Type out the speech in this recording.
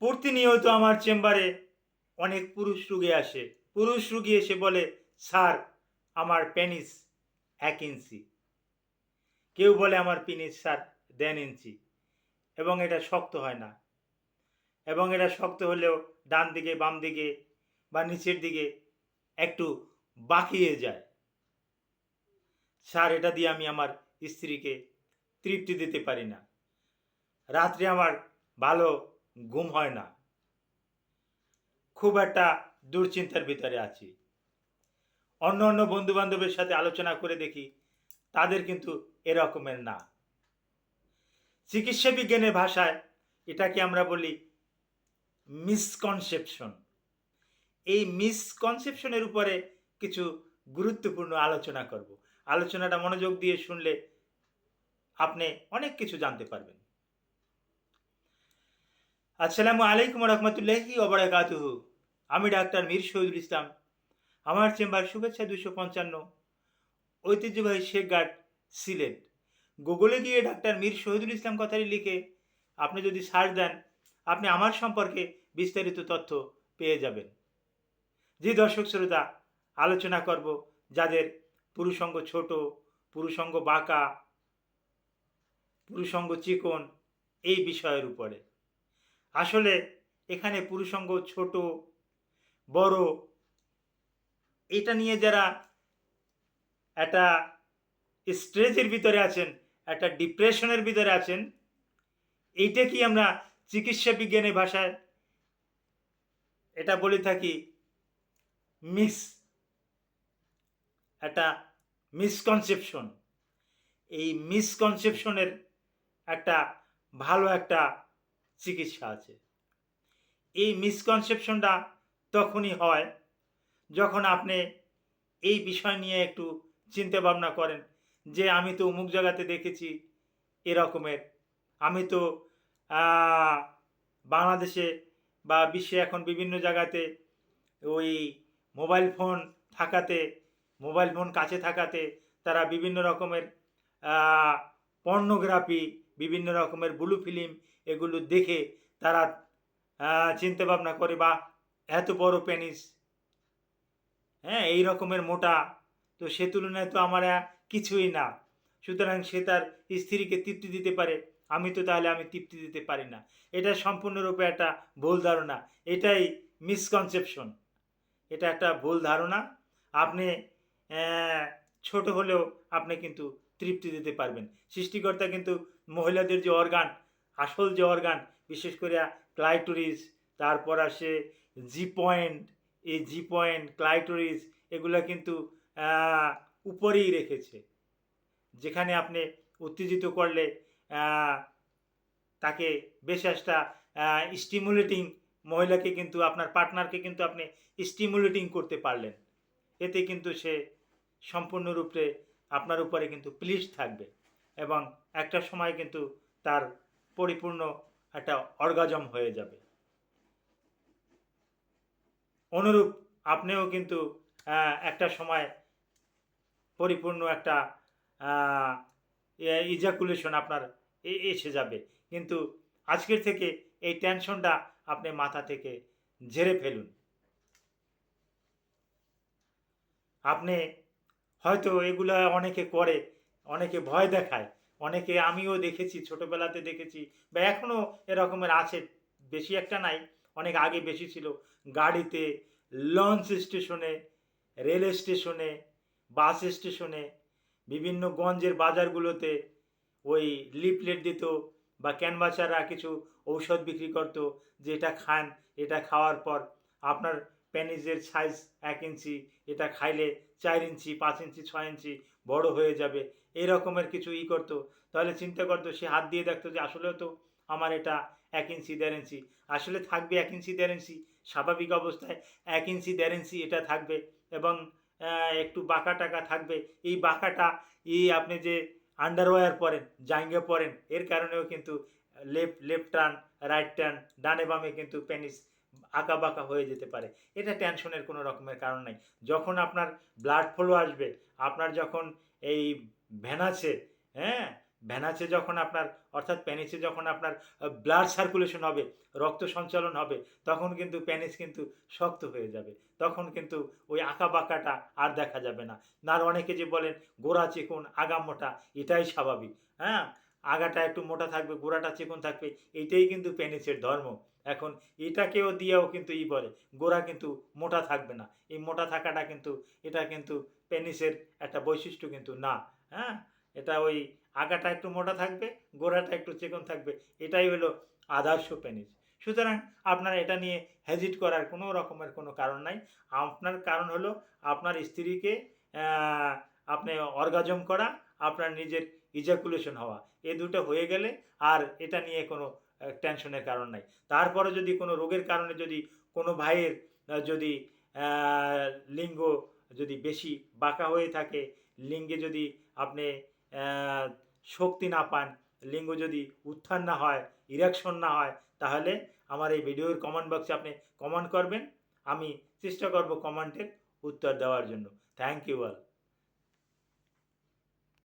প্রতিনিয়ত আমার চেম্বারে অনেক পুরুষ রোগী আসে। পুরুষ রোগী এসে বলে, স্যার আমার পেনিস 1 ইঞ্চি। কেউ বলে আমার পেনিস স্যার 1.5 ইঞ্চি এবং এটা শক্ত হয় না, এবং এটা শক্ত হলেও ডান দিকে বাম দিকে বা নিচের দিকে একটু বাঁকিয়ে যায়। স্যার এটা দিয়ে আমি আমার স্ত্রীকে তৃপ্তি দিতে পারি না, রাত্রে আমার ভালো ঘুম হয় না, খুব একটা দুশ্চিন্তার ভিতরে আছি। অন্য অন্য বন্ধু বান্ধবের সাথে আলোচনা করে দেখি, তাদের কিন্তু এরকমের না। চিকিৎসা বিজ্ঞানের ভাষায় এটাকে আমরা বলি মিসকনসেপশন। এই মিসকনসেপশনের উপরে কিছু গুরুত্বপূর্ণ আলোচনা করব। আলোচনাটা মনোযোগ দিয়ে শুনলে আপনি অনেক কিছু জানতে পারবেন। আসসালামু আলাইকুম রহমতুল্লাহি ওবারাকাতুহু। আমি ডাক্তার মীর শহীদুল ইসলাম। আমার চেম্বার শুভেচ্ছা 255, ঐতিহ্যবাহী শেখঘাট, সিলেট। গুগলে গিয়ে ডাক্তার মীর শহীদুল ইসলাম কথাটি লিখে আপনি যদি সার্চ দেন, আপনি আমার সম্পর্কে বিস্তারিত তথ্য পেয়ে যাবেন। যে দর্শক শ্রোতা, আলোচনা করব যাদের পুরুষাঙ্গ ছোট, পুরুষাঙ্গ বাঁকা, পুরুষাঙ্গ চিকন, এই বিষয়ের উপরে। আসলে এখানে পুরুষাঙ্গ ছোট বড় এটা নিয়ে যারা একটা স্ট্রেসের ভিতরে আছেন, একটা ডিপ্রেশনের ভিতরে আছেন, এইটা কি আমরা চিকিৎসা বিজ্ঞানের ভাষায় এটা বলে থাকি মিস, একটা মিসকনসেপশন। এই মিসকনসেপশনের একটা ভালো একটা চিকিৎসা আছে। এই মিসকনসেপশনটা তখনই হয় যখন আপনি এই বিষয় নিয়ে একটু চিন্তা ভাবনা করেন যে আমি তো অমুক জায়গাতে দেখেছি এরকমের, আমি তো বাংলাদেশে বা বিশ্বে এখন বিভিন্ন জায়গাতে ওই মোবাইল ফোন থাকাতে, মোবাইল ফোন কাছে থাকাতে তারা বিভিন্ন রকমের পর্নোগ্রাফি, বিভিন্ন রকমের ব্লু ফিল্ম এগুলো দেখে তারা চিন্তা ভাবনা করে, বা এত বড় পেনিস, হ্যাঁ এই রকমের মোটা, তো সে তুলনায় তো আমার কিছুই না, সুতরাং সে তার স্ত্রীকে তৃপ্তি দিতে পারে, আমি তো তাহলে আমি তৃপ্তি দিতে পারি না। এটা সম্পূর্ণরূপে একটা ভুল ধারণা। এটাই মিসকনসেপশন। এটা একটা ভুল ধারণা। আপনি ছোট হলেও আপনি কিন্তু তৃপ্তি দিতে পারবেন। সৃষ্টিকর্তা কিন্তু মহিলাদের যে অর্গান, আসল যে অর্গান, বিশেষ করে ক্লাইটোরিস, তারপর আসে জি পয়েন্ট, এই জি পয়েন্ট ক্লাইটোরিস এগুলো কিন্তু উপরেই রেখেছে, যেখানে আপনি উত্তেজিত করলে তাকে বেশ একটা স্টিমুলেটিং, মহিলাকে কিন্তু আপনার পার্টনারকে কিন্তু আপনি স্টিমুলেটিং করতে পারলেন, এতে কিন্তু সে সম্পূর্ণরূপে আপনার উপরে কিন্তু প্লিজ থাকবে এবং একটা সময় কিন্তু তার পরিপূর্ণ একটা অর্গাজম হয়ে যাবে। অনুরূপ আপনিও কিন্তু একটা সময় পরিপূর্ণ একটা ইজাকুলেশন আপনার এসে যাবে। কিন্তু আজকের থেকে এই টেনশনটা আপনি মাথা থেকে ঝেড়ে ফেলুন। আপনি হয়তো এগুলা অনেকে করে, অনেকে ভয় দেখায়, অনেকে, আমিও দেখেছি, ছোটোবেলাতে দেখেছি বা এখনও এরকমের আছে, বেশি একটা নাই, অনেক আগে বেশি ছিল। গাড়িতে, লঞ্চ স্টেশনে, রেল স্টেশনে, বাস স্টেশনে, বিভিন্ন গঞ্জের বাজারগুলোতে ওই লিফলেট দিত বা ক্যানভাসাররা কিছু ঔষধ বিক্রি করতো যে এটা খান, এটা খাওয়ার পর আপনার পেনিসের সাইজ 1 ইঞ্চি, এটা খাইলে 4 ইঞ্চি, 5 ইঞ্চি, 6 ইঞ্চি বড় হয়ে যাবে, এই রকমের কিছু করতো। তাহলে চিন্তা করতো, সে হাত দিয়ে দেখতো যে আসলেও তো আমার এটা 1 ইঞ্চি 1.5 ইঞ্চি, আসলে থাকবে 1 ইঞ্চি 1.5 ইঞ্চি, স্বাভাবিক অবস্থায় 1 ইঞ্চি 1.5 ইঞ্চি এটা থাকবে এবং একটু বাঁকা টাকা থাকবে। এই বাঁকাটা আপনি যে আন্ডারওয়্যার পরেন, জাঙ্গিয়া পরেন, এর কারণেও কিন্তু লেফট টার্ন, রাইট টার্ন, ডানে বামে কিন্তু পেনিস আঁকা বাঁকা হয়ে যেতে পারে। এটা টেনশনের কোনো রকমের কারণ নাই। যখন আপনার ব্লাড ফ্লো আসবে, আপনার যখন এই ভেনাসে, হ্যাঁ, ভ্যানাসে যখন আপনার অর্থাৎ পেনিসে যখন আপনার ব্লাড সার্কুলেশন হবে, রক্ত সঞ্চালন হবে, তখন কিন্তু পেনিস কিন্তু শক্ত হয়ে যাবে, তখন কিন্তু ওই আঁকা বাঁকাটা আর দেখা যাবে না। আর অনেকে যে বলেন গোড়া চিকন আগা মোটা, এটাই স্বাভাবিক। হ্যাঁ, আগাটা একটু মোটা থাকবে, গোড়াটা চিকন থাকবে, এটাই কিন্তু পেনিসের ধর্ম। এখন এটাকেও দিয়েও কিন্তু বলে গোড়া কিন্তু মোটা থাকবে না, এই মোটা থাকাটা কিন্তু এটা কিন্তু পেনিসের একটা বৈশিষ্ট্য কিন্তু না। হ্যাঁ, এটা ওই আগাটা একটু মোটা থাকবে, গোড়াটা একটু চিকন থাকবে, এটাই হলো আদর্শ পেনিস। সুতরাং আপনার এটা নিয়ে হেজিট করার কোনো রকমের কোনো কারণ নাই। আপনার কারণ হলো আপনার স্ত্রীকে আপনি অর্গাজম করা, আপনার নিজের ইজাকুলেশন হওয়া, এ দুটো হয়ে গেলে আর এটা নিয়ে কোনো টেনশনের কারণ নাই। তারপরে যদি কোনো রোগের কারণে যদি কোনো ভাইয়ের যদি লিঙ্গ যদি বেশি বাঁকা হয়ে থাকে, লিঙ্গে যদি আপনি শক্তি না পান, লিঙ্গ যদি উত্থান না হয়, ইরেকশন না হয়, তাহলে আমার এই ভিডিওর কমেন্ট বক্সে আপনি কমেন্ট করবেন, আমি চেষ্টা করব কমেন্টের উত্তর দেওয়ার জন্য। Thank you all.